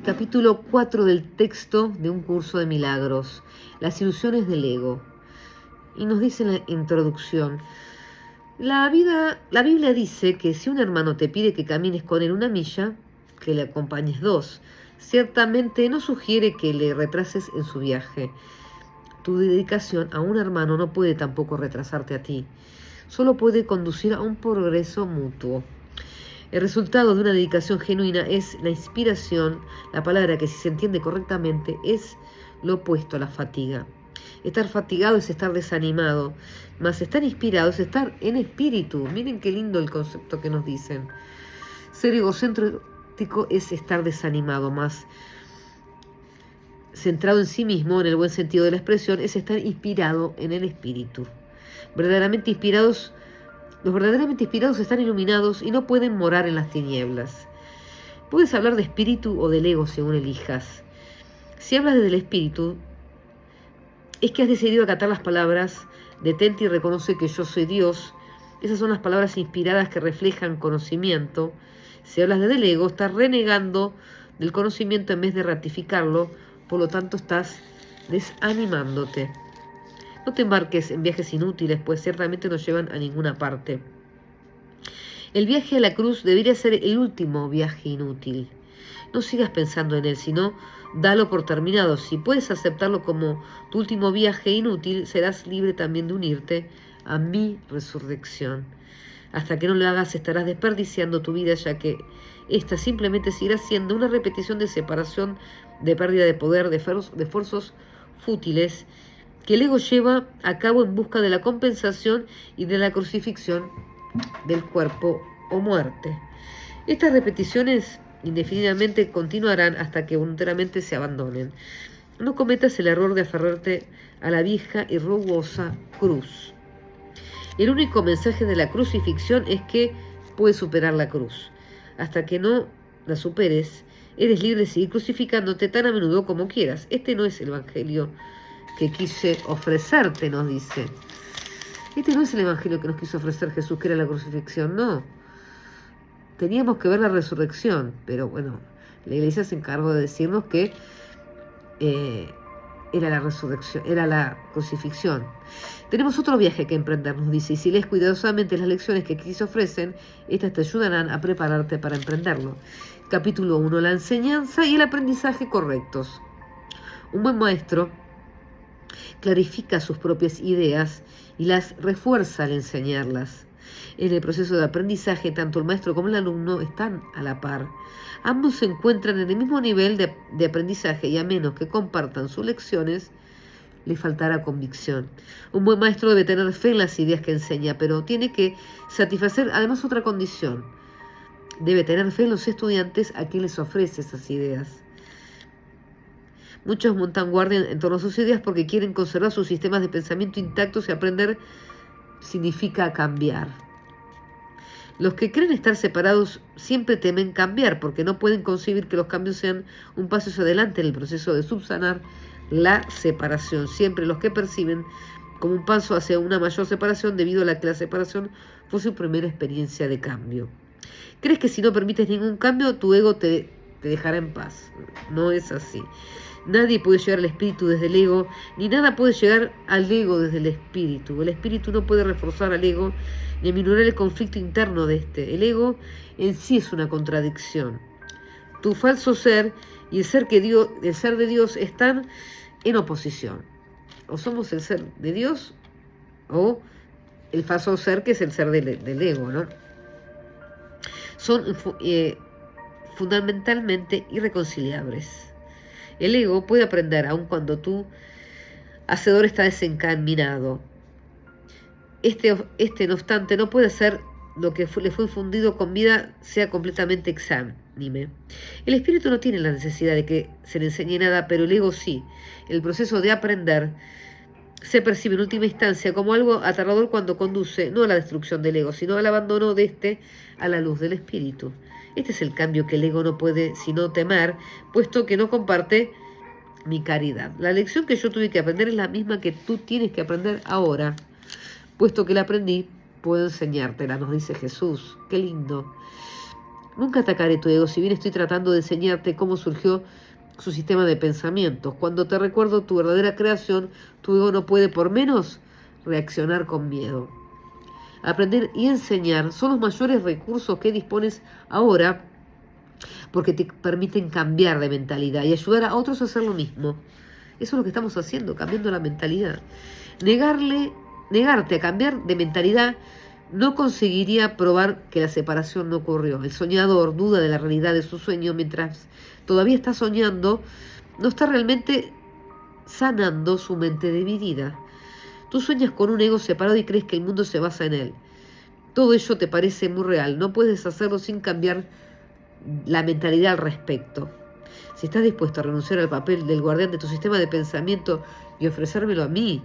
Capítulo 4 del texto de Un curso de milagros, las ilusiones del ego. Y nos dice en la introducción, la Biblia dice que si un hermano te pide que camines con él 1 milla, que le acompañes 2. Ciertamente no sugiere que le retrases en su viaje. Tu dedicación a un hermano no puede tampoco retrasarte a ti. Solo puede conducir a un progreso mutuo. El resultado de una dedicación genuina es la inspiración, la palabra que si se entiende correctamente es lo opuesto a la fatiga. Estar fatigado es estar desanimado, mas estar inspirado es estar en espíritu. Miren qué lindo el concepto que nos dicen. Ser egocéntrico es estar desanimado, más centrado en sí mismo, en el buen sentido de la expresión, es estar inspirado en el espíritu. Los verdaderamente inspirados están iluminados y no pueden morar en las tinieblas. Puedes hablar de espíritu o del ego según elijas. Si hablas desde el espíritu, es que has decidido acatar las palabras detente y reconoce que yo soy Dios. Esas son las palabras inspiradas que reflejan conocimiento. Si hablas desde el ego, estás renegando del conocimiento en vez de ratificarlo, por lo tanto estás desanimándote. No te embarques en viajes inútiles, pues ciertamente no llevan a ninguna parte. El viaje a la cruz debería ser el último viaje inútil. No sigas pensando en él, sino dalo por terminado. Si puedes aceptarlo como tu último viaje inútil, serás libre también de unirte a mi resurrección. Hasta que no lo hagas, estarás desperdiciando tu vida, ya que esta simplemente seguirá siendo una repetición de separación, de pérdida de poder, de esfuerzos fútiles, que el ego lleva a cabo en busca de la compensación y de la crucifixión del cuerpo o muerte. Estas repeticiones indefinidamente continuarán hasta que voluntariamente se abandonen. No cometas el error de aferrarte a la vieja y rugosa cruz. El único mensaje de la crucifixión es que puedes superar la cruz. Hasta que no la superes, eres libre de seguir crucificándote tan a menudo como quieras. Este no es el evangelio que quise ofrecerte, nos dice. Este no es el evangelio que nos quiso ofrecer Jesús, que era la crucifixión, no. Teníamos que ver la resurrección, pero bueno, la iglesia se encargó de decirnos que era la resurrección, era la crucifixión. Tenemos otro viaje que emprender, nos dice, y si lees cuidadosamente las lecciones que aquí se ofrecen, estas te ayudarán a prepararte para emprenderlo. Capítulo 1, la enseñanza y el aprendizaje correctos. Un buen maestro clarifica sus propias ideas y las refuerza al enseñarlas. En el proceso de aprendizaje, tanto el maestro como el alumno están a la par. Ambos se encuentran en el mismo nivel de aprendizaje y a menos que compartan sus lecciones, le faltará convicción. Un buen maestro debe tener fe en las ideas que enseña, pero tiene que satisfacer además otra condición. Debe tener fe en los estudiantes a quienes les ofrece esas ideas. Muchos montan guardia en torno a sus ideas porque quieren conservar sus sistemas de pensamiento intactos y aprender significa cambiar. Los que creen estar separados siempre temen cambiar porque no pueden concebir que los cambios sean un paso hacia adelante en el proceso de subsanar la separación. Siempre los que perciben como un paso hacia una mayor separación debido a que la separación fue su primera experiencia de cambio. ¿Crees que si no permites ningún cambio, tu ego te dejará en paz? No es así. Nadie puede llegar al espíritu desde el ego, ni nada puede llegar al ego desde el espíritu. El espíritu no puede reforzar al ego ni aminorar el conflicto interno de este. El ego en sí es una contradicción. Tu falso ser y el ser de Dios están en oposición. O somos el ser de Dios o el falso ser que es el ser del ego, ¿no? Son fundamentalmente irreconciliables. El ego puede aprender aun cuando tu hacedor está desencaminado. No obstante, no puede hacer lo que le fue infundido con vida sea completamente exánime. El espíritu no tiene la necesidad de que se le enseñe nada, pero el ego sí. El proceso de aprender se percibe en última instancia como algo aterrador cuando conduce no a la destrucción del ego, sino al abandono de este a la luz del espíritu. Este es el cambio que el ego no puede sino temer, puesto que no comparte mi caridad. La lección que yo tuve que aprender es la misma que tú tienes que aprender ahora. Puesto que la aprendí, puedo enseñártela, nos dice Jesús. Qué lindo. Nunca atacaré tu ego, si bien estoy tratando de enseñarte cómo surgió su sistema de pensamientos. Cuando te recuerdo tu verdadera creación, tu ego no puede por menos reaccionar con miedo. Aprender y enseñar son los mayores recursos que dispones ahora porque te permiten cambiar de mentalidad y ayudar a otros a hacer lo mismo. Eso es lo que estamos haciendo, cambiando la mentalidad. Negarte a cambiar de mentalidad no conseguiría probar que la separación no ocurrió. El soñador duda de la realidad de su sueño mientras todavía está soñando, no está realmente sanando su mente dividida. Tú sueñas con un ego separado y crees que el mundo se basa en él. Todo ello te parece muy real. No puedes hacerlo sin cambiar la mentalidad al respecto. Si estás dispuesto a renunciar al papel del guardián de tu sistema de pensamiento y ofrecérmelo a mí,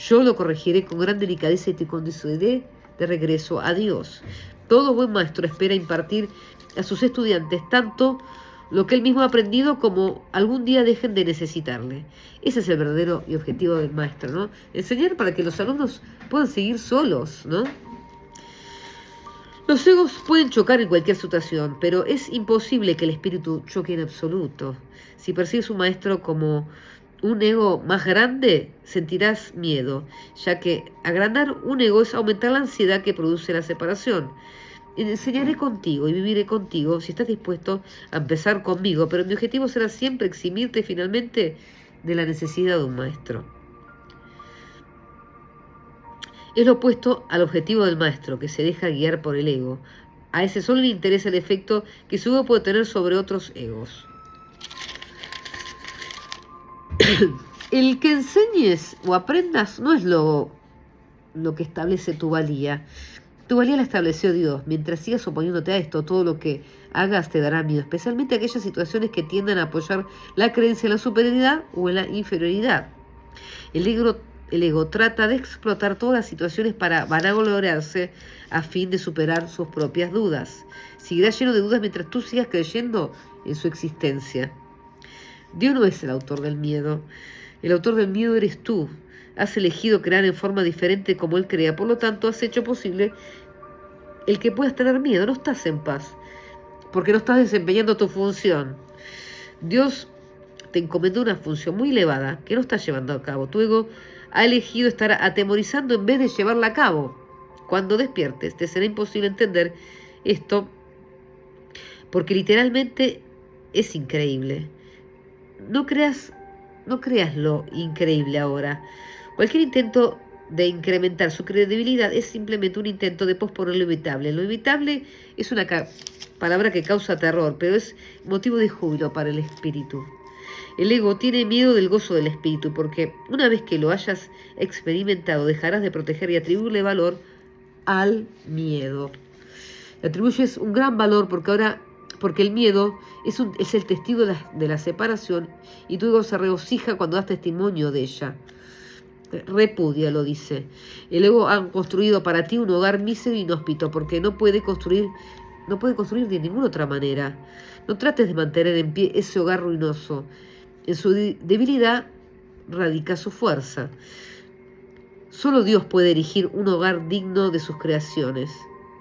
yo lo corregiré con gran delicadeza y te conduciré de regreso a Dios. Todo buen maestro espera impartir a sus estudiantes tanto lo que él mismo ha aprendido como algún día dejen de necesitarle. Ese es el verdadero y objetivo del maestro, ¿no? Enseñar para que los alumnos puedan seguir solos, ¿no? Los egos pueden chocar en cualquier situación, pero es imposible que el espíritu choque en absoluto. Si percibes un maestro como un ego más grande, sentirás miedo, ya que agrandar un ego es aumentar la ansiedad que produce la separación. Enseñaré contigo y viviré contigo si estás dispuesto a empezar conmigo, pero mi objetivo será siempre eximirte finalmente de la necesidad de un maestro. Es lo opuesto al objetivo del maestro, que se deja guiar por el ego. A ese solo le interesa el efecto que su ego puede tener sobre otros egos. El que enseñes o aprendas no es lo que establece tu valía. Tu valía la estableció Dios. Mientras sigas oponiéndote a esto, todo lo que hagas te dará miedo, especialmente aquellas situaciones que tiendan a apoyar la creencia en la superioridad o en la inferioridad. El ego trata de explotar todas las situaciones para vanagloriarse a fin de superar sus propias dudas. Seguirá lleno de dudas mientras tú sigas creyendo en su existencia. Dios no es el autor del miedo. El autor del miedo eres tú. Has elegido crear en forma diferente como Él crea. Por lo tanto, has hecho posible el que puedas tener miedo. No estás en paz porque no estás desempeñando tu función. Dios te encomendó una función muy elevada que no estás llevando a cabo. Tu ego ha elegido estar atemorizando en vez de llevarla a cabo. Cuando despiertes, te será imposible entender esto porque literalmente es increíble. No creas lo increíble ahora. Cualquier intento de incrementar su credibilidad es simplemente un intento de posponer lo inevitable. Lo inevitable es una palabra que causa terror, pero es motivo de júbilo para el espíritu. El ego tiene miedo del gozo del espíritu, porque una vez que lo hayas experimentado, dejarás de proteger y atribuirle valor al miedo. Le atribuyes un gran valor porque el miedo es el testigo de la separación y tu ego se regocija cuando das testimonio de ella. Repudia, lo dice. El ego ha construido para ti un hogar mísero e inhóspito porque no puede construir de ninguna otra manera. No trates de mantener en pie ese hogar ruinoso. En su debilidad radica su fuerza. Solo Dios puede erigir un hogar digno de sus creaciones.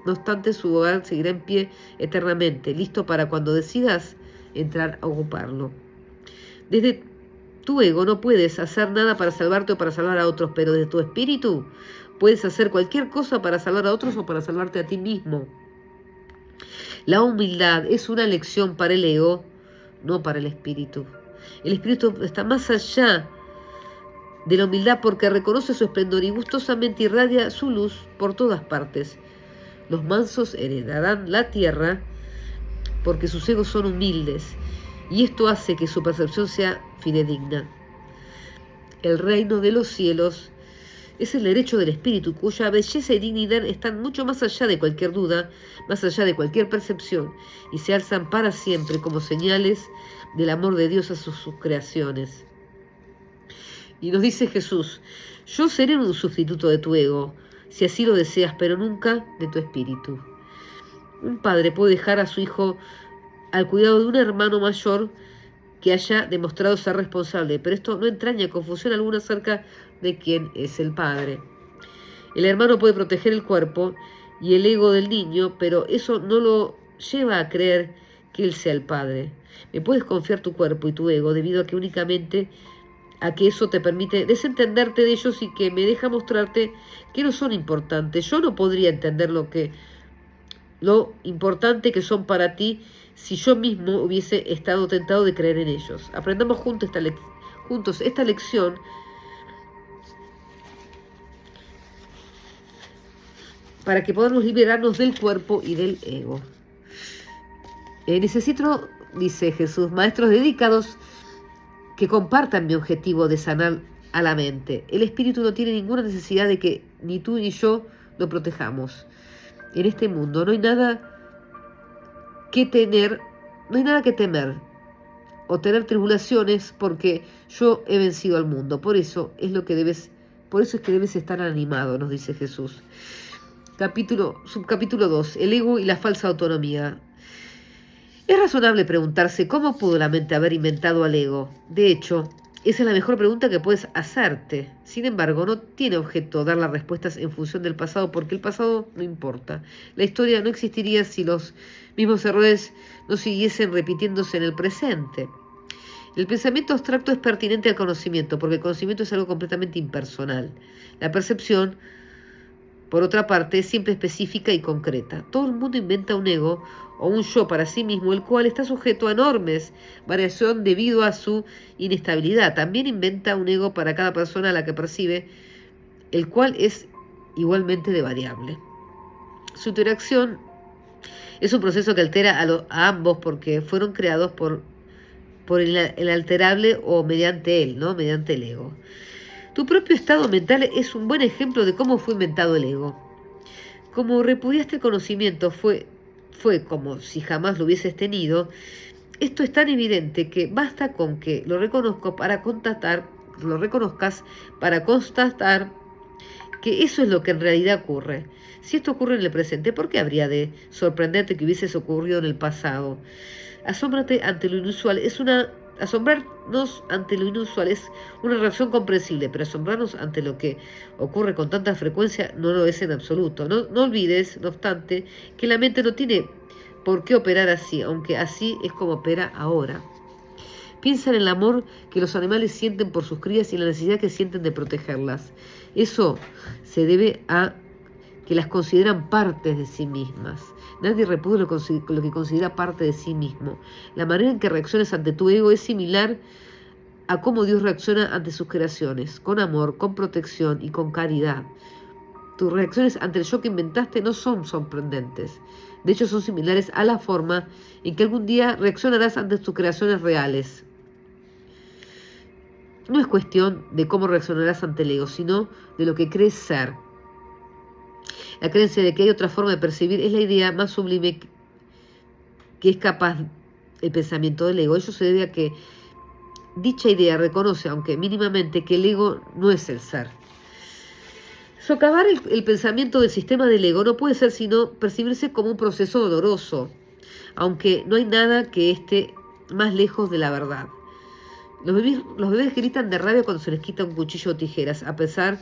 No obstante, su hogar seguirá en pie eternamente, listo para cuando decidas entrar a ocuparlo. Desde tu ego no puedes hacer nada para salvarte o para salvar a otros, pero desde tu espíritu puedes hacer cualquier cosa para salvar a otros o para salvarte a ti mismo. La humildad es una lección para el ego, no para el espíritu. El espíritu está más allá de la humildad porque reconoce su esplendor y gustosamente irradia su luz por todas partes. Los mansos heredarán la tierra porque sus egos son humildes y esto hace que su percepción sea fidedigna. El reino de los cielos es el derecho del espíritu, cuya belleza y dignidad están mucho más allá de cualquier duda, más allá de cualquier percepción, y se alzan para siempre como señales del amor de Dios a sus creaciones. Y nos dice Jesús, yo seré un sustituto de tu ego, si así lo deseas, pero nunca de tu espíritu. Un padre puede dejar a su hijo al cuidado de un hermano mayor que haya demostrado ser responsable, pero esto no entraña confusión alguna acerca de quién es el padre. El hermano puede proteger el cuerpo y el ego del niño, pero eso no lo lleva a creer que Él sea el Padre. Me puedes confiar tu cuerpo y tu ego debido a que únicamente a que eso te permite desentenderte de ellos y que me deja mostrarte que no son importantes. Yo no podría entender lo importante que son para ti si yo mismo hubiese estado tentado de creer en ellos. Aprendamos juntos esta lección para que podamos liberarnos del cuerpo y del ego. Necesito, dice Jesús, maestros dedicados que compartan mi objetivo de sanar a la mente. El espíritu no tiene ninguna necesidad de que ni tú ni yo lo protejamos. En este mundo no hay nada que temer o tener tribulaciones, porque yo he vencido al mundo. Por eso es que debes estar animado, nos dice Jesús. Subcapítulo 2, el ego y la falsa autonomía. Es razonable preguntarse cómo pudo la mente haber inventado al ego. De hecho, esa es la mejor pregunta que puedes hacerte. Sin embargo, no tiene objeto dar las respuestas en función del pasado, porque el pasado no importa. La historia no existiría si los mismos errores no siguiesen repitiéndose en el presente. El pensamiento abstracto es pertinente al conocimiento, porque el conocimiento es algo completamente impersonal. La percepción, por otra parte, es siempre específica y concreta. Todo el mundo inventa un ego o un yo para sí mismo, el cual está sujeto a enormes variaciones debido a su inestabilidad. También inventa un ego para cada persona a la que percibe, el cual es igualmente de variable. Su interacción es un proceso que altera a ambos porque fueron creados por el alterable o mediante él, ¿no? Mediante el ego. Tu propio estado mental es un buen ejemplo de cómo fue inventado el ego. Como repudiaste el conocimiento, fue como si jamás lo hubieses tenido. Esto es tan evidente que basta con que lo reconozcas para constatar que eso es lo que en realidad ocurre. Si esto ocurre en el presente, ¿por qué habría de sorprenderte que hubiese ocurrido en el pasado? Asombrarnos ante lo inusual es una reacción comprensible, pero asombrarnos ante lo que ocurre con tanta frecuencia no lo es en absoluto. No olvides, no obstante, que la mente no tiene por qué operar así, aunque así es como opera ahora. Piensa en el amor que los animales sienten por sus crías y en la necesidad que sienten de protegerlas. Eso se debe a que las consideran partes de sí mismas. Nadie repudia lo que considera parte de sí mismo. La manera en que reaccionas ante tu ego es similar a cómo Dios reacciona ante sus creaciones, con amor, con protección y con caridad. Tus reacciones ante el yo que inventaste no son sorprendentes. De hecho, son similares a la forma en que algún día reaccionarás ante tus creaciones reales. No es cuestión de cómo reaccionarás ante el ego, sino de lo que crees ser. La creencia de que hay otra forma de percibir es la idea más sublime que es capaz el pensamiento del ego. Ello se debe a que dicha idea reconoce, aunque mínimamente, que el ego no es el ser. Socavar el pensamiento del sistema del ego no puede ser sino percibirse como un proceso doloroso, aunque no hay nada que esté más lejos de la verdad. Los bebés gritan de rabia cuando se les quita un cuchillo o tijeras, a pesar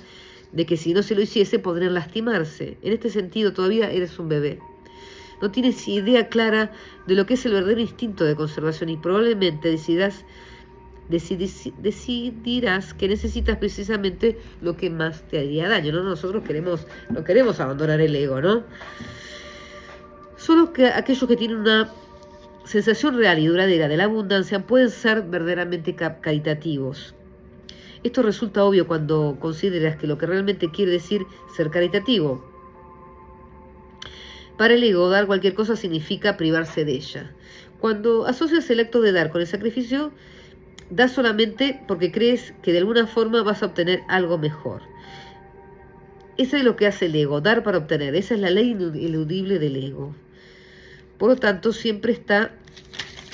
de que si no se lo hiciese podrían lastimarse. En este sentido, todavía eres un bebé. No tienes idea clara de lo que es el verdadero instinto de conservación y probablemente decidirás que necesitas precisamente lo que más te haría daño, ¿no? Nosotros no queremos abandonar el ego, ¿no? Solo que aquellos que tienen una sensación real y duradera de la abundancia pueden ser verdaderamente caritativos. Esto resulta obvio cuando consideras que lo que realmente quiere decir ser caritativo. Para el ego, dar cualquier cosa significa privarse de ella. Cuando asocias el acto de dar con el sacrificio, das solamente porque crees que de alguna forma vas a obtener algo mejor. Eso es lo que hace el ego, dar para obtener. Esa es la ley ineludible del ego. Por lo tanto, siempre está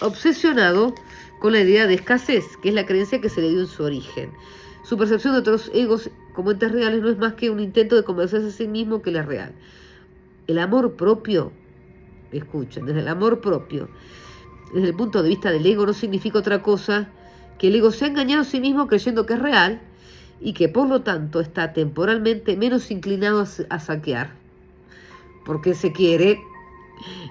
obsesionado con la idea de escasez, que es la creencia que se le dio en su origen. Su percepción de otros egos como entes reales no es más que un intento de convencerse a sí mismo que él es real. El amor propio, escuchen, desde el amor propio, desde el punto de vista del ego, no significa otra cosa que el ego se ha engañado a sí mismo creyendo que es real y que por lo tanto está temporalmente menos inclinado a saquear, porque se quiere,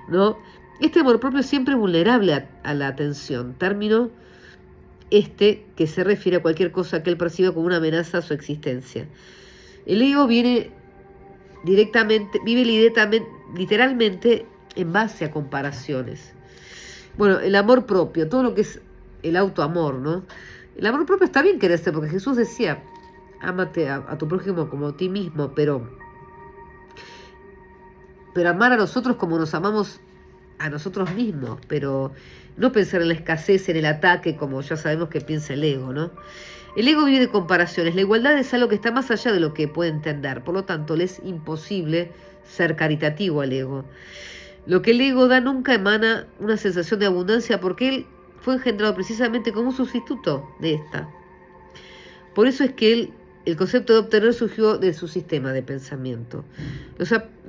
¿no? Este amor propio es siempre vulnerable a la atención, término que se refiere a cualquier cosa que él perciba como una amenaza a su existencia. El ego vive literalmente en base a comparaciones. Bueno, el amor propio, todo lo que es el autoamor, ¿no? El amor propio está bien quererse, porque Jesús decía, ámate a tu prójimo como a ti mismo, pero amar a nosotros como nos amamos a nosotros mismos, pero no pensar en la escasez, en el ataque, como ya sabemos que piensa el ego, ¿no? El ego vive de comparaciones. La igualdad es algo que está más allá de lo que puede entender. Por lo tanto, le es imposible ser caritativo al ego. Lo que el ego da nunca emana una sensación de abundancia porque él fue engendrado precisamente como un sustituto de esta. Por eso es que el concepto de obtener surgió de su sistema de pensamiento.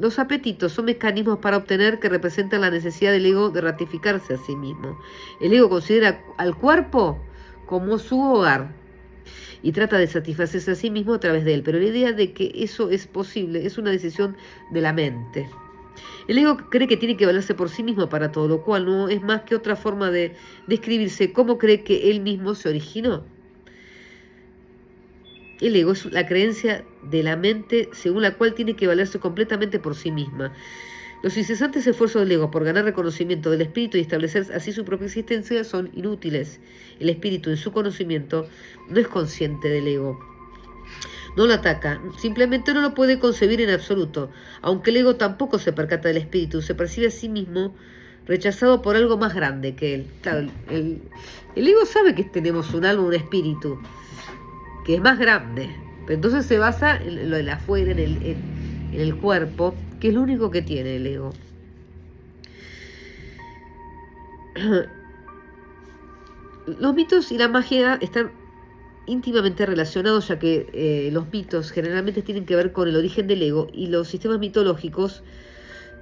Los apetitos son mecanismos para obtener que representan la necesidad del ego de ratificarse a sí mismo. El ego considera al cuerpo como su hogar y trata de satisfacerse a sí mismo a través de él, pero la idea de que eso es posible es una decisión de la mente. El ego cree que tiene que valerse por sí mismo para todo, lo cual no es más que otra forma de describirse cómo cree que él mismo se originó. El ego es la creencia de la mente según la cual tiene que valerse completamente por sí misma. Los incesantes esfuerzos del ego por ganar reconocimiento del espíritu y establecer así su propia existencia son inútiles. El espíritu en su conocimiento no es consciente del ego. No lo ataca, simplemente no lo puede concebir en absoluto. Aunque el ego tampoco se percata del espíritu, se percibe a sí mismo rechazado por algo más grande que él. Claro, el ego sabe que tenemos un alma, un espíritu, que es más grande, pero entonces se basa en lo de afuera, en el cuerpo, que es lo único que tiene el ego. Los mitos y la magia están íntimamente relacionados, ya que los mitos generalmente tienen que ver con el origen del ego y los sistemas mitológicos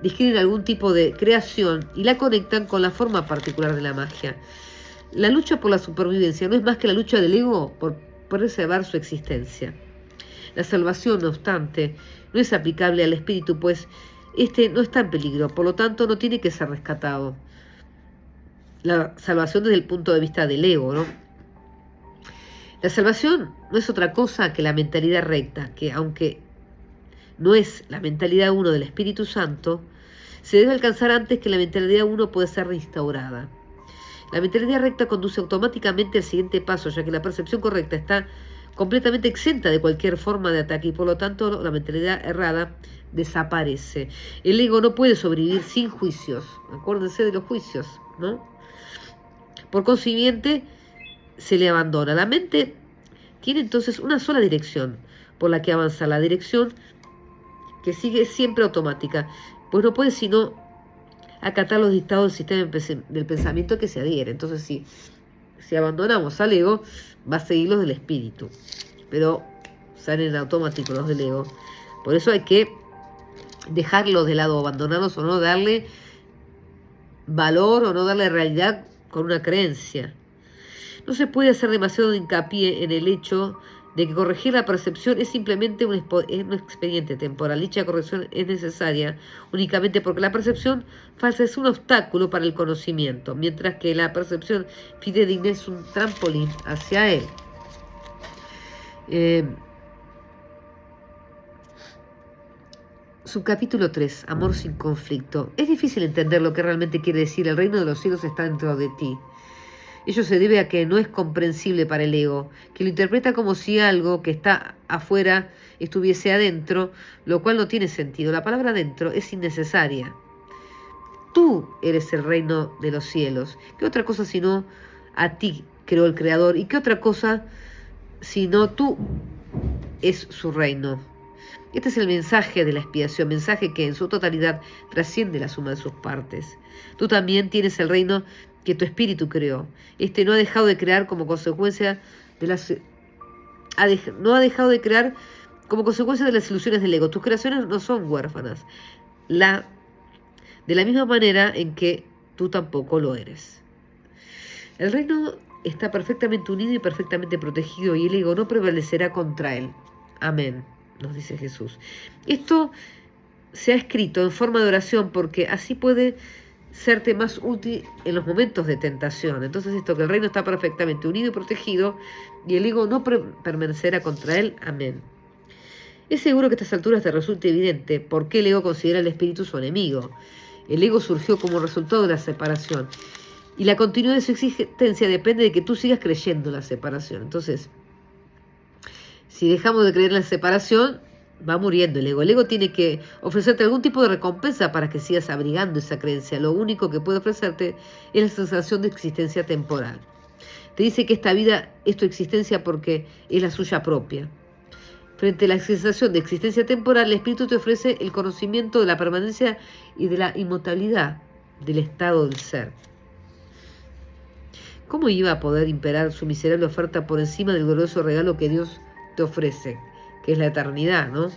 describen algún tipo de creación y la conectan con la forma particular de la magia. La lucha por la supervivencia no es más que la lucha del ego por preservar su existencia. La salvación, no obstante, no es aplicable al espíritu, pues este no está en peligro, por lo tanto no tiene que ser rescatado. La salvación desde el punto de vista del ego, ¿no? La salvación no es otra cosa que la mentalidad recta, que aunque no es la mentalidad uno del Espíritu Santo, se debe alcanzar antes que la mentalidad uno pueda ser restaurada. La mentalidad recta conduce automáticamente al siguiente paso, ya que la percepción correcta está completamente exenta de cualquier forma de ataque y por lo tanto la mentalidad errada desaparece. El ego no puede sobrevivir sin juicios. Acuérdense de los juicios, ¿no? Por consiguiente, se le abandona. La mente tiene entonces una sola dirección por la que avanza, la dirección que sigue siempre automática, pues no puede sino acatar los dictados del sistema del pensamiento que se adhiere. Entonces, si abandonamos al ego, va a seguir los del espíritu, pero salen en automático los del ego. Por eso hay que dejarlos de lado, abandonarlos o no darle valor o no darle realidad con una creencia. No se puede hacer demasiado hincapié en el hecho de que corregir la percepción es simplemente un expediente temporal. Dicha corrección es necesaria únicamente porque la percepción falsa es un obstáculo para el conocimiento, mientras que la percepción fidedigna es un trampolín hacia él. Subcapítulo 3. Amor sin conflicto. Es difícil entender lo que realmente quiere decir el reino de los cielos está dentro de ti. Ello se debe a que no es comprensible para el ego, que lo interpreta como si algo que está afuera estuviese adentro, lo cual no tiene sentido. La palabra adentro es innecesaria. Tú eres el reino de los cielos. ¿Qué otra cosa sino a ti creó el Creador? ¿Y qué otra cosa sino tú es su reino? Este es el mensaje de la expiación, mensaje que en su totalidad trasciende la suma de sus partes. Tú también tienes el reino que tu espíritu creó. Este no ha dejado de crear como consecuencia de las no ha dejado de crear como consecuencia de las ilusiones del ego. Tus creaciones no son huérfanas. De la misma manera en que tú tampoco lo eres. El reino está perfectamente unido y perfectamente protegido y el ego no prevalecerá contra él. Amén, nos dice Jesús. Esto se ha escrito en forma de oración porque así puede serte más útil en los momentos de tentación. Entonces esto, que el reino está perfectamente unido y protegido y el ego no permanecerá contra él. Amén. Es seguro que a estas alturas te resulte evidente por qué el ego considera al espíritu su enemigo. El ego surgió como resultado de la separación y la continuidad de su existencia depende de que tú sigas creyendo en la separación. Entonces, si dejamos de creer en la separación, va muriendo el ego. El ego tiene que ofrecerte algún tipo de recompensa para que sigas abrigando esa creencia. Lo único que puede ofrecerte es la sensación de existencia temporal. Te dice que esta vida es tu existencia porque es la suya propia. Frente a la sensación de existencia temporal, el espíritu te ofrece el conocimiento de la permanencia y de la inmutabilidad del estado del ser. ¿Cómo iba a poder imperar su miserable oferta por encima del glorioso regalo que Dios te ofrece, que es la eternidad, ¿no?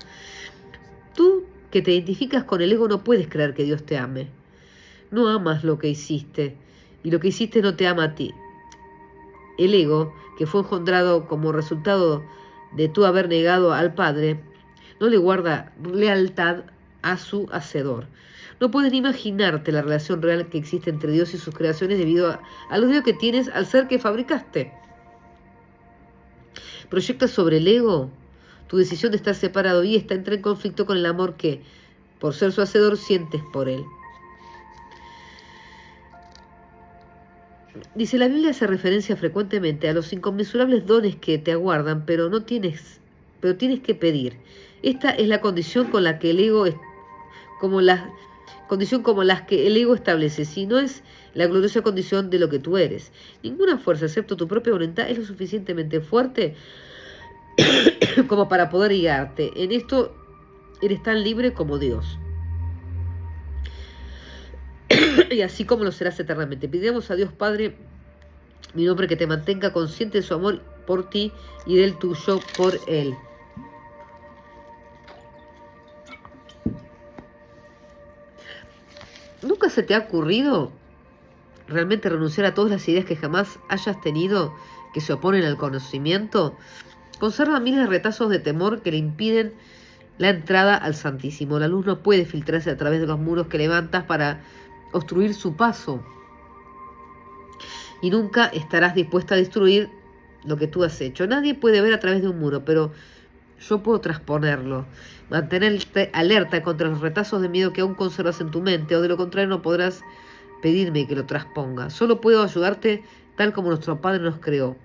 Tú, que te identificas con el ego, no puedes creer que Dios te ame. No amas lo que hiciste, y lo que hiciste no te ama a ti. El ego, que fue engendrado como resultado de tú haber negado al Padre, no le guarda lealtad a su hacedor. No puedes ni imaginarte la relación real que existe entre Dios y sus creaciones debido al odio que tienes al ser que fabricaste. Proyectas sobre el ego tu decisión de estar separado y esta entra en conflicto con el amor que, por ser su hacedor, sientes por él. Dice, la Biblia hace referencia frecuentemente a los inconmensurables dones que te aguardan, pero tienes que pedir. Esta es la condición con la que el ego como las que el ego establece, si no es la gloriosa condición de lo que tú eres. Ninguna fuerza, excepto tu propia voluntad, es lo suficientemente fuerte como para poder guiarte. En esto eres tan libre como Dios. Y así como lo serás eternamente. Pidamos a Dios Padre, mi nombre, que te mantenga consciente de su amor por ti y del tuyo por Él. ¿Nunca se te ha ocurrido realmente renunciar a todas las ideas que jamás hayas tenido que se oponen al conocimiento? Conserva miles de retazos de temor que le impiden la entrada al Santísimo. La luz no puede filtrarse a través de los muros que levantas para obstruir su paso. Y nunca estarás dispuesta a destruir lo que tú has hecho. Nadie puede ver a través de un muro, pero yo puedo transponerlo. Mantenerte alerta contra los retazos de miedo que aún conservas en tu mente, o de lo contrario no podrás pedirme que lo transponga. Solo puedo ayudarte tal como nuestro Padre nos creó.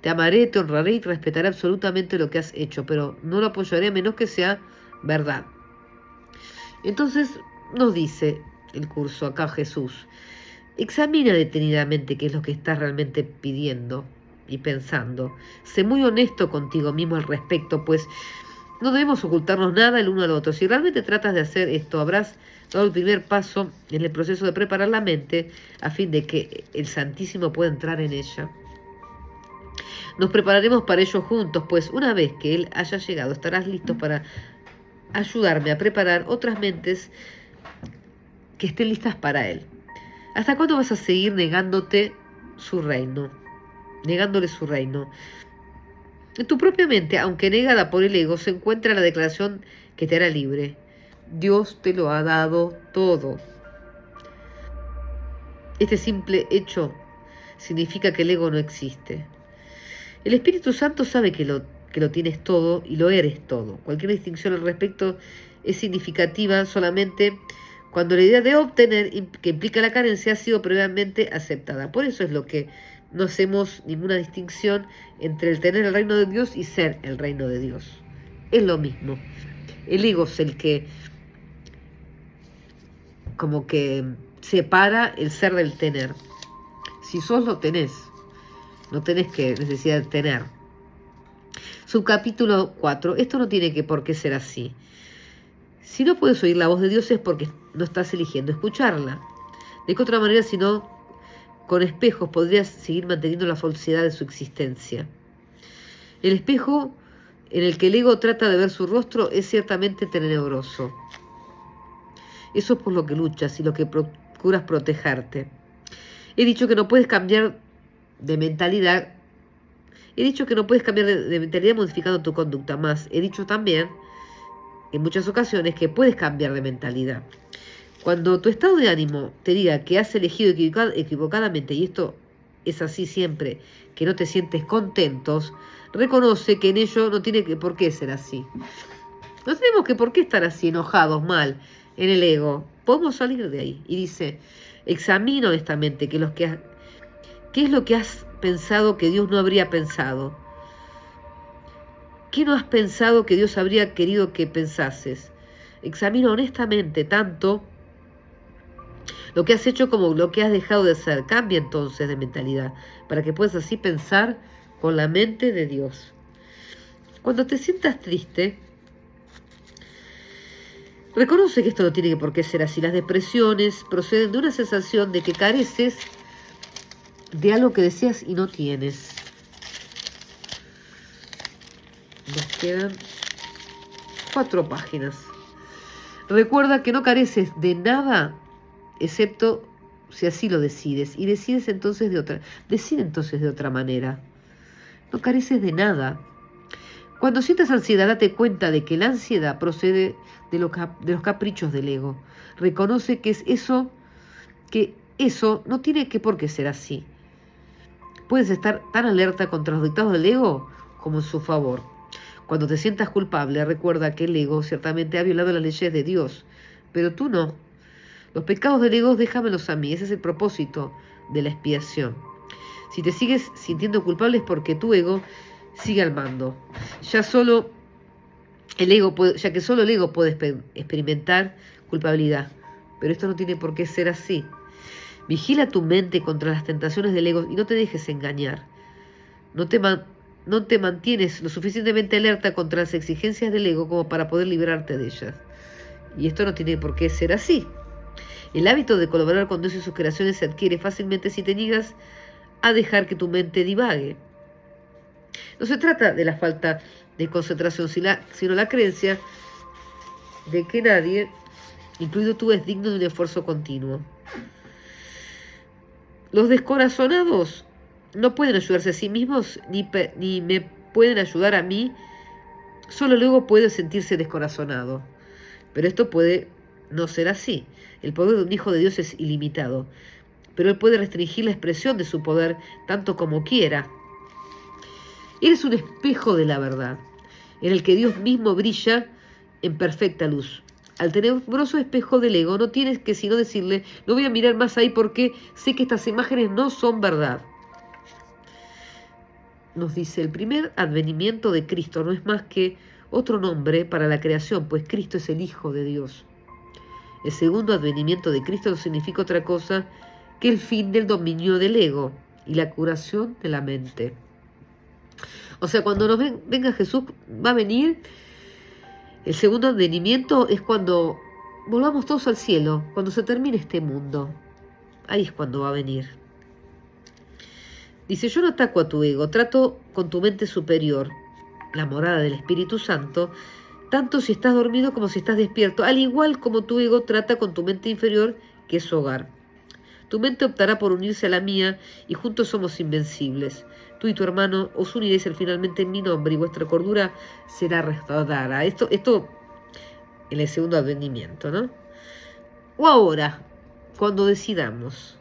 Te amaré, te honraré y te respetaré absolutamente lo que has hecho, pero no lo apoyaré a menos que sea verdad. Entonces nos dice el curso acá Jesús, examina detenidamente qué es lo que estás realmente pidiendo y pensando. Sé muy honesto contigo mismo al respecto, pues no debemos ocultarnos nada el uno al otro. Si realmente tratas de hacer esto, habrás dado el primer paso en el proceso de preparar la mente a fin de que el Santísimo pueda entrar en ella. Nos prepararemos para ello juntos, pues una vez que Él haya llegado, estarás listo para ayudarme a preparar otras mentes que estén listas para Él. ¿Hasta cuándo vas a seguir negándole su reino? En tu propia mente, aunque negada por el ego, se encuentra la declaración que te hará libre. Dios te lo ha dado todo. Este simple hecho significa que el ego no existe. El Espíritu Santo sabe que lo tienes todo y lo eres todo. Cualquier distinción al respecto es significativa solamente cuando la idea de obtener, que implica la carencia, ha sido previamente aceptada. Por eso es lo que no hacemos ninguna distinción entre el tener el reino de Dios y ser el reino de Dios. Es lo mismo. El ego es el que como que separa el ser del tener. Si sos, lo tenés. No tenés que necesidad de tener. Subcapítulo 4. Esto no tiene por qué ser así. Si no puedes oír la voz de Dios es porque no estás eligiendo escucharla. De qué otra manera, si no con espejos, podrías seguir manteniendo la falsedad de su existencia. El espejo en el que el ego trata de ver su rostro es ciertamente tenebroso. Eso es por lo que luchas y lo que procuras protegerte. He dicho que no puedes cambiar de mentalidad. Modificando tu conducta. Más he dicho también en muchas ocasiones que puedes cambiar de mentalidad. Cuando tu estado de ánimo te diga que has elegido equivocadamente, y esto es así siempre, que no te sientes contentos, reconoce que en ello no tiene por qué ser así. No tenemos que por qué estar así, enojados, mal, en el ego. Podemos salir de ahí. Y dice, examina honestamente qué es lo que has pensado que Dios no habría pensado. ¿Qué no has pensado que Dios habría querido que pensases? Examina honestamente tanto lo que has hecho como lo que has dejado de hacer. Cambia entonces de mentalidad para que puedas así pensar con la mente de Dios. Cuando te sientas triste, reconoce que esto no tiene por qué ser así. Las depresiones proceden de una sensación de que careces de algo que deseas y no tienes. Nos quedan 4 páginas. Recuerda que no careces de nada excepto si así lo decides. Y decide entonces de otra manera. No careces de nada. Cuando sientas ansiedad, date cuenta de que la ansiedad procede de los caprichos del ego. Reconoce que eso no tiene por qué ser así. Puedes estar tan alerta contra los dictados del ego como en su favor. Cuando te sientas culpable, recuerda que el ego ciertamente ha violado las leyes de Dios, pero tú no. Los pecados del ego déjamelos a mí, ese es el propósito de la expiación. Si te sigues sintiendo culpable es porque tu ego sigue al mando. Ya que solo el ego puede experimentar culpabilidad, pero esto no tiene por qué ser así. Vigila tu mente contra las tentaciones del ego y no te dejes engañar. No te mantienes lo suficientemente alerta contra las exigencias del ego como para poder librarte de ellas. Y esto no tiene por qué ser así. El hábito de colaborar con Dios y sus creaciones se adquiere fácilmente si te niegas a dejar que tu mente divague. No se trata de la falta de concentración, sino la creencia de que nadie, incluido tú, es digno de un esfuerzo continuo. Los descorazonados no pueden ayudarse a sí mismos ni me pueden ayudar a mí. Solo luego puede sentirse descorazonado. Pero esto puede no ser así. El poder de un hijo de Dios es ilimitado, pero él puede restringir la expresión de su poder tanto como quiera. Eres un espejo de la verdad, en el que Dios mismo brilla en perfecta luz. Al tenebroso espejo del ego no tienes que sino decirle, no voy a mirar más ahí porque sé que estas imágenes no son verdad. Nos dice, el primer advenimiento de Cristo no es más que otro nombre para la creación, pues Cristo es el Hijo de Dios. El segundo advenimiento de Cristo no significa otra cosa que el fin del dominio del ego y la curación de la mente. O sea, cuando venga Jesús, va a venir. El segundo advenimiento es cuando volvamos todos al cielo, cuando se termine este mundo. Ahí es cuando va a venir. Dice, yo no ataco a tu ego, trato con tu mente superior, la morada del Espíritu Santo, tanto si estás dormido como si estás despierto, al igual como tu ego trata con tu mente inferior, que es su hogar. Tu mente optará por unirse a la mía y juntos somos invencibles. Tú y tu hermano os uniréis finalmente en mi nombre y vuestra cordura será restaurada. Esto en el segundo advenimiento, ¿no? O ahora, cuando decidamos.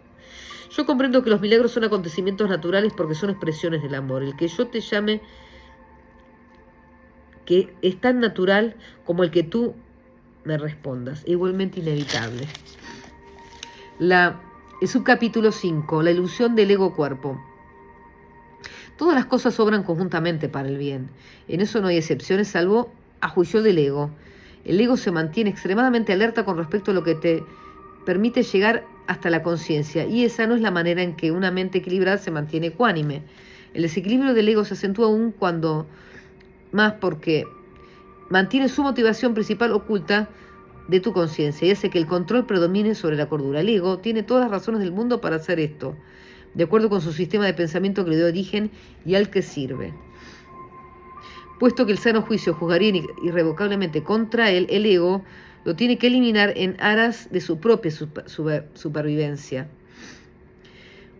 Yo comprendo que los milagros son acontecimientos naturales porque son expresiones del amor. El que yo te llame que es tan natural como el que tú me respondas, igualmente inevitable. El subcapítulo 5, la ilusión del ego-cuerpo. Todas las cosas obran conjuntamente para el bien. En eso no hay excepciones, salvo a juicio del ego. El ego se mantiene extremadamente alerta con respecto a lo que te permite llegar hasta la conciencia, y esa no es la manera en que una mente equilibrada se mantiene ecuánime. El desequilibrio del ego se acentúa aún cuando más porque mantiene su motivación principal oculta de tu conciencia y hace que el control predomine sobre la cordura. El ego tiene todas las razones del mundo para hacer esto, de acuerdo con su sistema de pensamiento que le dio origen y al que sirve. Puesto que el sano juicio juzgaría irrevocablemente contra él, el ego lo tiene que eliminar en aras de su propia supervivencia.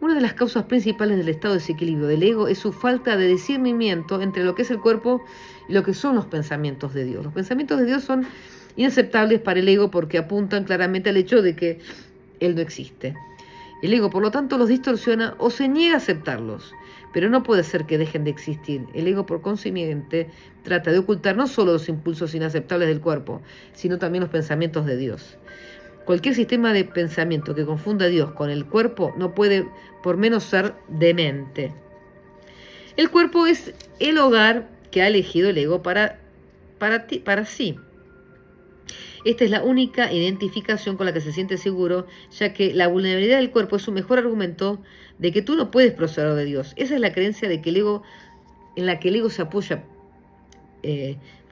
Una de las causas principales del estado de desequilibrio del ego es su falta de discernimiento entre lo que es el cuerpo y lo que son los pensamientos de Dios. Los pensamientos de Dios son inaceptables para el ego porque apuntan claramente al hecho de que Él no existe. El ego, por lo tanto, los distorsiona o se niega a aceptarlos, pero no puede ser que dejen de existir. El ego, por consiguiente, trata de ocultar no solo los impulsos inaceptables del cuerpo, sino también los pensamientos de Dios. Cualquier sistema de pensamiento que confunda a Dios con el cuerpo no puede por menos ser demente. El cuerpo es el hogar que ha elegido el ego para sí. Esta es la única identificación con la que se siente seguro, ya que la vulnerabilidad del cuerpo es su mejor argumento de que tú no puedes proceder de Dios. Esa es la creencia de que en la que el ego se apoya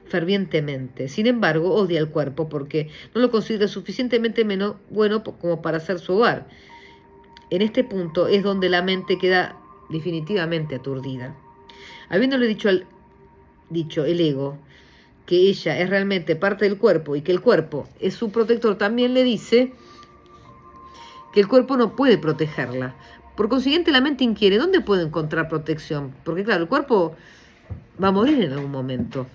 fervientemente. Sin embargo, odia el cuerpo porque no lo considera suficientemente bueno como para ser su hogar. En este punto es donde la mente queda definitivamente aturdida. Habiéndole dicho el ego que ella es realmente parte del cuerpo y que el cuerpo es su protector, también le dice que el cuerpo no puede protegerla. Por consiguiente, la mente inquiere, ¿dónde puede encontrar protección? Porque claro, el cuerpo va a morir en algún momento.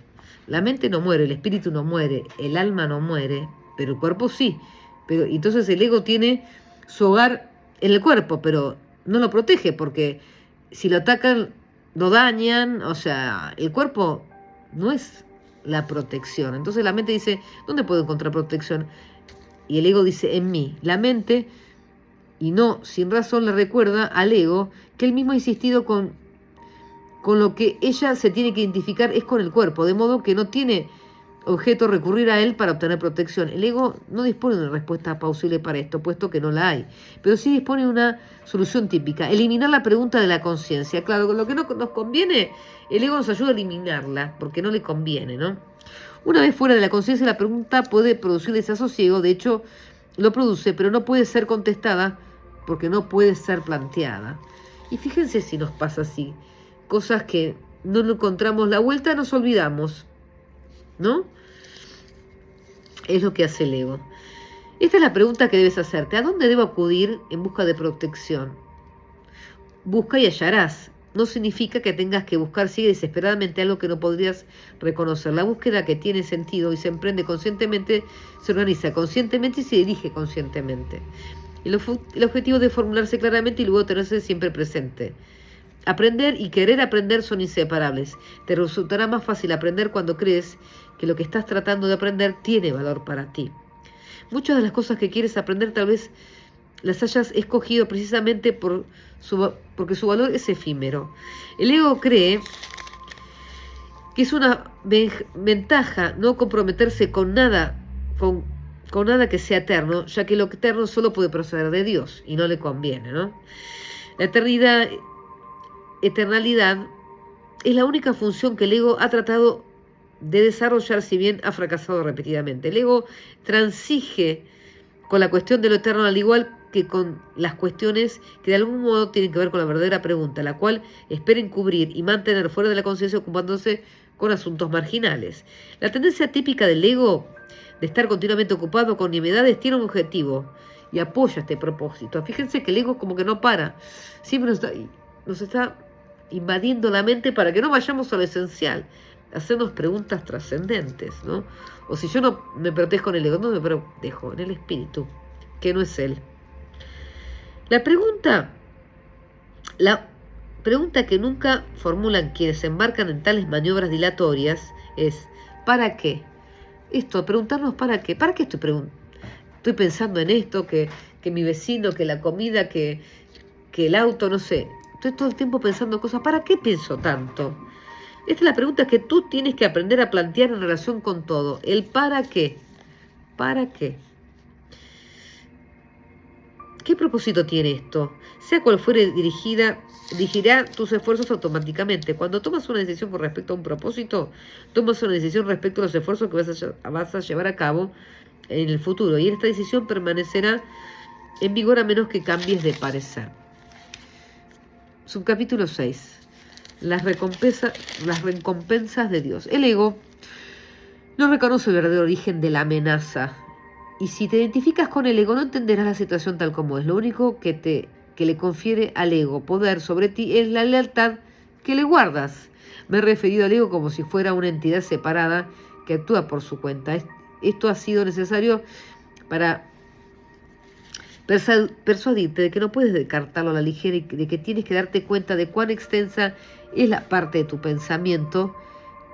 La mente no muere, el espíritu no muere, el alma no muere, pero el cuerpo sí. Pero entonces el ego tiene su hogar en el cuerpo, pero no lo protege porque si lo atacan, lo dañan. O sea, el cuerpo no es la protección. Entonces la mente dice, ¿dónde puedo encontrar protección? Y el ego dice, en mí. La mente, y no sin razón, le recuerda al ego que él mismo ha insistido con lo que ella se tiene que identificar es con el cuerpo, de modo que no tiene objeto recurrir a él para obtener protección. El ego no dispone de una respuesta plausible para esto, puesto que no la hay, pero sí dispone de una solución típica: eliminar la pregunta de la conciencia. Claro, con lo que no nos conviene, el ego nos ayuda a eliminarla, porque no le conviene, ¿no? Una vez fuera de la conciencia, la pregunta puede producir desasosiego, de hecho lo produce, pero no puede ser contestada porque no puede ser planteada. Y fíjense si nos pasa así, cosas que no encontramos la vuelta, nos olvidamos, ¿no? Es lo que hace el ego. Esta es la pregunta que debes hacerte: ¿a dónde debo acudir en busca de protección? Busca y hallarás. No significa que tengas que buscar sigue desesperadamente algo que no podrías reconocer. La búsqueda, que tiene sentido y se emprende conscientemente, se organiza conscientemente y se dirige conscientemente. El objetivo de formularse claramente y luego tenerse siempre presente. Aprender y querer aprender son inseparables. Te resultará más fácil aprender cuando crees que lo que estás tratando de aprender tiene valor para ti. Muchas de las cosas que quieres aprender tal vez las hayas escogido precisamente porque su valor es efímero. El ego cree que es una ventaja no comprometerse con nada que sea eterno, ya que lo eterno solo puede proceder de Dios y no le conviene, ¿no? La eternalidad es la única función que el ego ha tratado de desarrollar, si bien ha fracasado repetidamente. El ego transige con la cuestión de lo eterno, al igual que con las cuestiones que de algún modo tienen que ver con la verdadera pregunta, la cual espera encubrir y mantener fuera de la conciencia, ocupándose con asuntos marginales. La tendencia típica del ego de estar continuamente ocupado con nimiedades tiene un objetivo y apoya este propósito. Fíjense que el ego como que no para, siempre nos está invadiendo la mente para que no vayamos a lo esencial, hacernos preguntas trascendentes, ¿no? O si yo no me protejo en el ego, no me protejo en el espíritu, que no es él. La pregunta que nunca formulan quienes se embarcan en tales maniobras dilatorias es: ¿para qué? Preguntarnos ¿para qué? ¿Para qué estoy pensando en esto, que mi vecino, que la comida, que el auto, no sé? Estoy todo el tiempo pensando cosas. ¿Para qué pienso tanto? Esta es la pregunta que tú tienes que aprender a plantear en relación con todo. El ¿para qué? ¿Para qué? ¿Qué propósito tiene esto? Sea cual fuere dirigirá tus esfuerzos automáticamente. Cuando tomas una decisión con respecto a un propósito, tomas una decisión respecto a los esfuerzos que vas a llevar a cabo en el futuro. Y esta decisión permanecerá en vigor a menos que cambies de parecer. Subcapítulo 6. Las recompensas de Dios. El ego no reconoce el verdadero origen de la amenaza. Y si te identificas con el ego, no entenderás la situación tal como es. Lo único que te que le confiere al ego poder sobre ti es la lealtad que le guardas. Me he referido al ego como si fuera una entidad separada que actúa por su cuenta. Esto ha sido necesario para persuadirte de que no puedes descartarlo a la ligera y de que tienes que darte cuenta de cuán extensa es la parte de tu pensamiento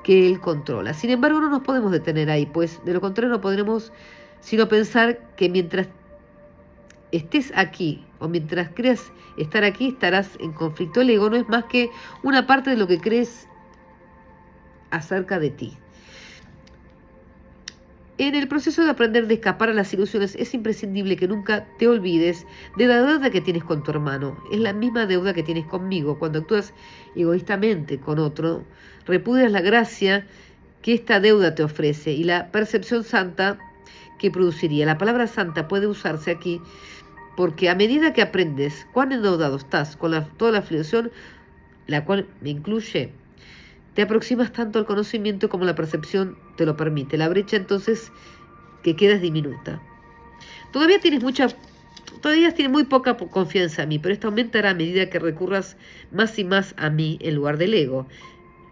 que él controla. Sin embargo, no nos podemos detener ahí, pues de lo contrario no podremos sino pensar que mientras estés aquí o mientras creas estar aquí, estarás en conflicto. El ego no es más que una parte de lo que crees acerca de ti. En el proceso de aprender de escapar a las ilusiones es imprescindible que nunca te olvides de la deuda que tienes con tu hermano. Es la misma deuda que tienes conmigo. Cuando actúas egoístamente con otro, repudias la gracia que esta deuda te ofrece y la percepción santa que produciría. La palabra santa puede usarse aquí porque a medida que aprendes cuán endeudado estás con toda la aflicción, la cual me incluye, te aproximas tanto al conocimiento como la percepción te lo permite. La brecha entonces que queda es diminuta. Todavía tienes muy poca confianza en mí, pero esto aumentará a medida que recurras más y más a mí en lugar del ego,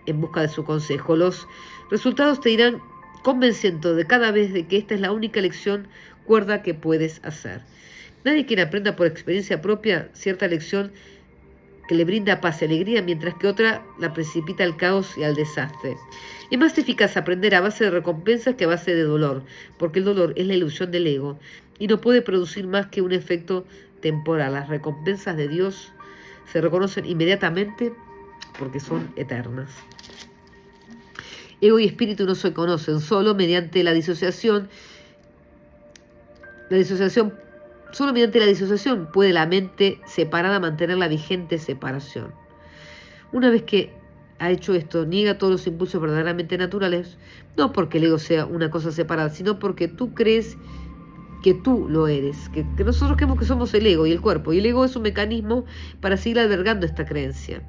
en busca de su consejo. Los resultados te irán convenciendo de cada vez de que esta es la única lección cuerda que puedes hacer. Nadie quien aprenda por experiencia propia cierta lección que le brinda paz y alegría, mientras que otra la precipita al caos y al desastre. Es más eficaz aprender a base de recompensas que a base de dolor, porque el dolor es la ilusión del ego y no puede producir más que un efecto temporal. Las recompensas de Dios se reconocen inmediatamente porque son eternas. Ego y espíritu no se conocen, solo mediante la disociación. Solo mediante la disociación puede la mente separada mantener la vigente separación. Una vez que ha hecho esto, niega todos los impulsos verdaderamente naturales, no porque el ego sea una cosa separada, sino porque tú crees que tú lo eres, que nosotros creemos que somos el ego y el cuerpo, y el ego es un mecanismo para seguir albergando esta creencia.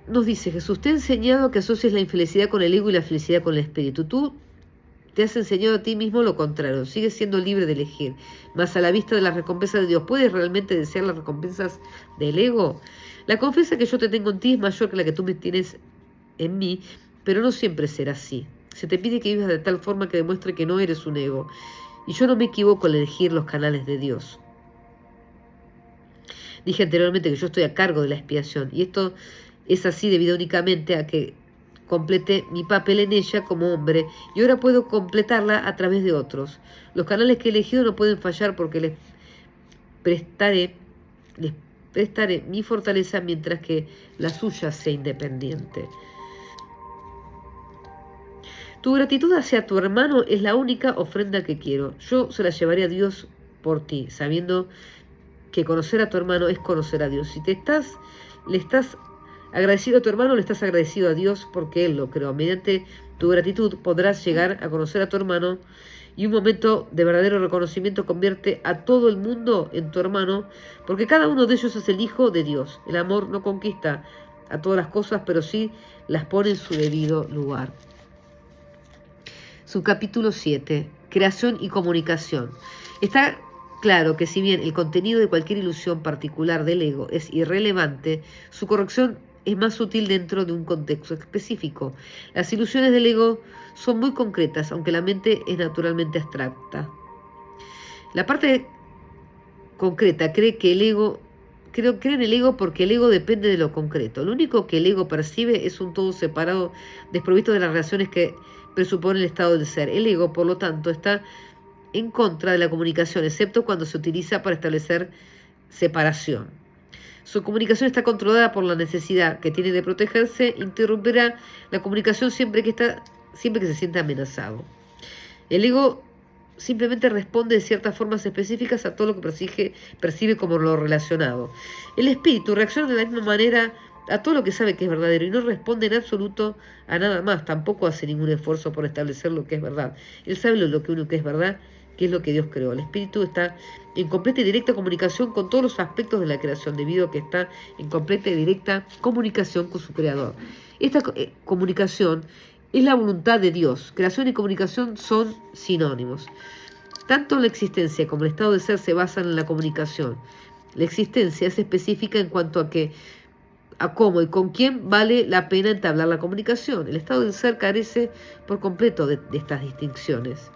Nos dice Jesús, te he enseñado que asocies la infelicidad con el ego y la felicidad con el espíritu. Tú te has enseñado a ti mismo lo contrario, sigues siendo libre de elegir. Mas a la vista de las recompensas de Dios, ¿puedes realmente desear las recompensas del ego? La confianza que yo te tengo en ti es mayor que la que tú me tienes en mí, pero no siempre será así. Se te pide que vivas de tal forma que demuestre que no eres un ego. Y yo no me equivoco al elegir los canales de Dios. Dije anteriormente que yo estoy a cargo de la expiación, y esto es así debido únicamente a que completé mi papel en ella como hombre y ahora puedo completarla a través de otros. Los canales que he elegido no pueden fallar porque les prestaré mi fortaleza mientras que la suya sea independiente. Tu gratitud hacia tu hermano es la única ofrenda que quiero. Yo se la llevaré a Dios por ti, sabiendo que conocer a tu hermano es conocer a Dios. Si le estás agradecido a tu hermano, le estás agradecido a Dios porque Él lo creó. Mediante tu gratitud podrás llegar a conocer a tu hermano y un momento de verdadero reconocimiento convierte a todo el mundo en tu hermano porque cada uno de ellos es el hijo de Dios. El amor no conquista a todas las cosas, pero sí las pone en su debido lugar. Subcapítulo 7. Creación y comunicación. Está claro que si bien el contenido de cualquier ilusión particular del ego es irrelevante, su corrección es más sutil dentro de un contexto específico. Las ilusiones del ego son muy concretas, aunque la mente es naturalmente abstracta. La parte concreta cree en el ego porque el ego depende de lo concreto. Lo único que el ego percibe es un todo separado, desprovisto de las relaciones que presupone el estado del ser. El ego, por lo tanto, está en contra de la comunicación, excepto cuando se utiliza para establecer separación. Su comunicación está controlada por la necesidad que tiene de protegerse, interrumpirá la comunicación siempre que se sienta amenazado. El ego simplemente responde de ciertas formas específicas a todo lo que percibe como lo relacionado. El espíritu reacciona de la misma manera a todo lo que sabe que es verdadero y no responde en absoluto a nada más, tampoco hace ningún esfuerzo por establecer lo que es verdad. Él sabe lo que uno que es verdad, que es lo que Dios creó. El espíritu está en completa y directa comunicación con todos los aspectos de la creación, debido a que está en completa y directa comunicación con su creador. Esta comunicación es la voluntad de Dios. Creación y comunicación son sinónimos. Tanto la existencia como el estado de ser se basan en la comunicación. La existencia es específica en cuanto a cómo y con quién vale la pena entablar la comunicación. El estado del ser carece por completo de estas distinciones.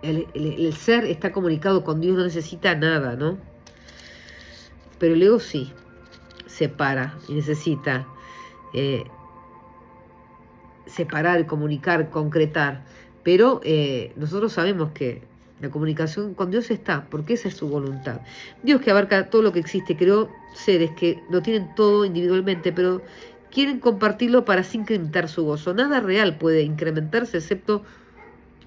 El ser está comunicado con Dios, no necesita nada, ¿no? Pero el ego sí, separa y necesita separar, comunicar, concretar. Pero nosotros sabemos que la comunicación con Dios está, porque esa es su voluntad. Dios, que abarca todo lo que existe, creó seres que lo tienen todo individualmente, pero quieren compartirlo para así incrementar su gozo. Nada real puede incrementarse excepto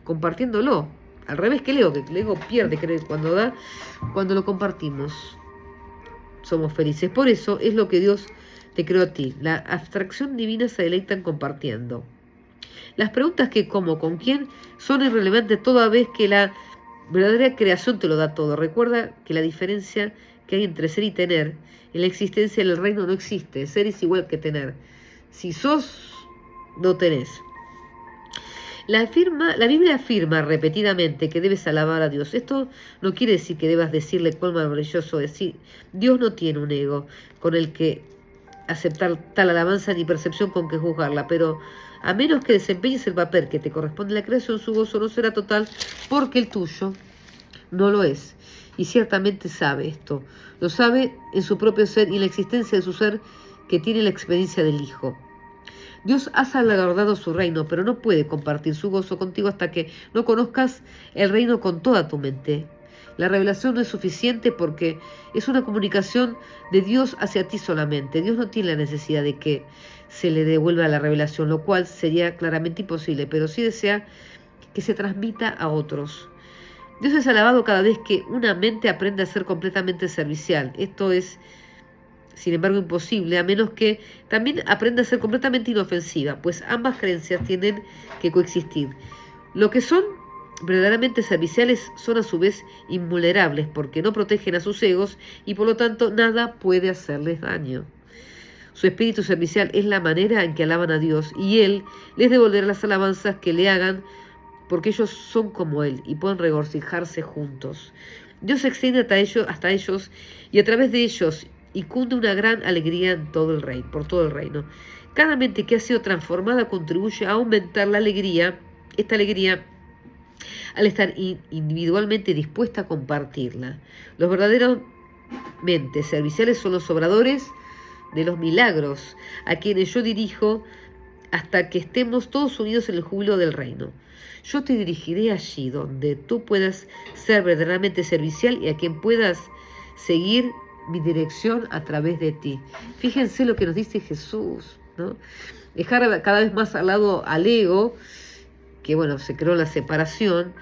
compartiéndolo. Al revés que el ego pierde cuando lo compartimos. Somos felices. Por eso es lo que Dios te creó a ti. La abstracción divina se deleita en compartiendo. Las preguntas que cómo, con quién, son irrelevantes toda vez que la verdadera creación te lo da todo. Recuerda que la diferencia que hay entre ser y tener en la existencia del reino no existe. Ser es igual que tener. Si sos, no tenés. La Biblia afirma repetidamente que debes alabar a Dios. Esto no quiere decir que debas decirle cuán maravilloso es. Dios no tiene un ego con el que aceptar tal alabanza ni percepción con que juzgarla, pero a menos que desempeñes el papel que te corresponde a la creación, su gozo no será total porque el tuyo no lo es. Y ciertamente sabe esto. Lo sabe en su propio ser y en la existencia de su ser que tiene la experiencia del Hijo. Dios ha salvaguardado su reino, pero no puede compartir su gozo contigo hasta que no conozcas el reino con toda tu mente. La revelación no es suficiente porque es una comunicación de Dios hacia ti solamente. Dios no tiene la necesidad de que se le devuelva la revelación, lo cual sería claramente imposible, pero sí desea que se transmita a otros. Dios es alabado cada vez que una mente aprende a ser completamente servicial. Esto es, sin embargo, imposible, a menos que también aprenda a ser completamente inofensiva, pues ambas creencias tienen que coexistir. Lo que son verdaderamente serviciales son a su vez invulnerables, porque no protegen a sus egos y por lo tanto nada puede hacerles daño. Su espíritu servicial es la manera en que alaban a Dios y Él les devolverá las alabanzas que le hagan, porque ellos son como Él y pueden regocijarse juntos. Dios se extiende hasta ellos y a través de ellos y cunde una gran alegría en todo el reino, por todo el reino. Cada mente que ha sido transformada contribuye a aumentar la alegría, esta alegría, al estar individualmente dispuesta a compartirla. Los verdaderos mentes serviciales son los obradores de los milagros, a quienes yo dirijo hasta que estemos todos unidos en el júbilo del reino. Yo te dirigiré allí donde tú puedas ser verdaderamente servicial y a quien puedas seguir mi dirección a través de ti. Fíjense lo que nos dice Jesús, ¿no? Dejar cada vez más al lado al ego, que bueno, se creó la separación,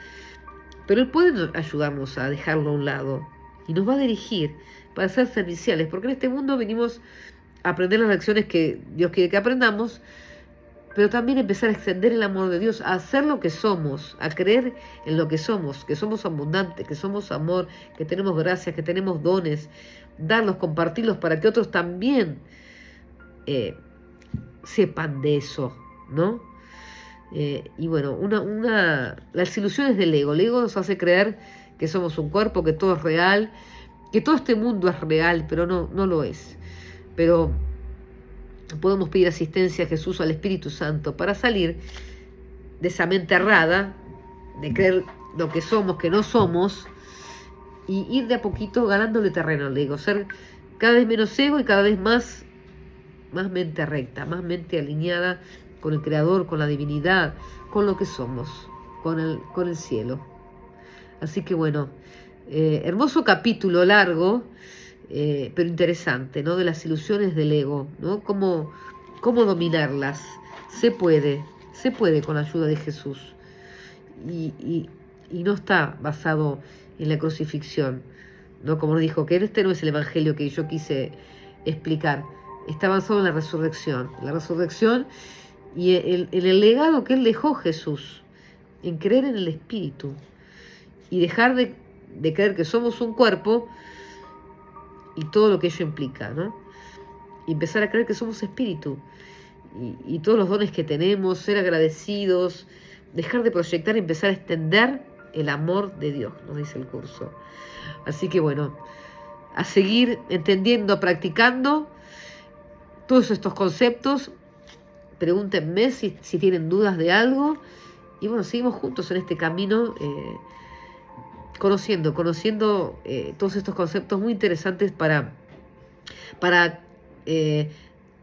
pero Él puede ayudarnos a dejarlo a un lado y nos va a dirigir para ser serviciales, porque en este mundo venimos a aprender las lecciones que Dios quiere que aprendamos, pero también empezar a extender el amor de Dios, a hacer lo que somos, a creer en lo que somos abundantes, que somos amor, que tenemos gracias, que tenemos dones, darlos, compartirlos para que otros también sepan de eso, ¿no? Y bueno, las ilusiones del ego. El ego nos hace creer que somos un cuerpo, que todo es real, que todo este mundo es real, pero no lo es. Pero podemos pedir asistencia a Jesús o al Espíritu Santo para salir de esa mente errada, de creer lo que somos, que no somos, y ir de a poquito ganándole terreno al ego, ser cada vez menos ego y cada vez más mente recta, más mente alineada con el Creador, con la divinidad, con lo que somos, con el cielo. Así que bueno, hermoso capítulo largo, pero interesante, ¿no? De las ilusiones del ego, ¿no? Cómo dominarlas. Se puede con la ayuda de Jesús. Y no está basado en la crucifixión, ¿no? Como nos dijo, que este no es el evangelio que yo quise explicar. Está basado en la resurrección. La resurrección y en el legado que Él dejó Jesús, en creer en el Espíritu y dejar de creer que somos un cuerpo y todo lo que ello implica, ¿no? Y empezar a creer que somos espíritu y todos los dones que tenemos, ser agradecidos dejar de proyectar y empezar a extender el amor de Dios, nos dice el curso. Así que bueno, a seguir entendiendo, practicando todos estos conceptos. Pregúntenme si tienen dudas de algo. Y bueno, seguimos juntos en este camino, conociendo todos estos conceptos muy interesantes para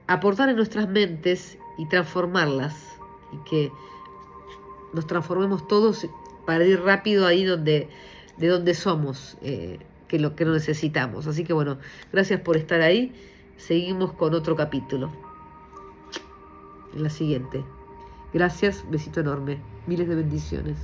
aportar en nuestras mentes y transformarlas. Y que nos transformemos todos para ir rápido ahí de donde somos, que lo necesitamos. Así que bueno, gracias por estar ahí. Seguimos con otro capítulo. En la siguiente. Gracias, besito enorme. Miles de bendiciones.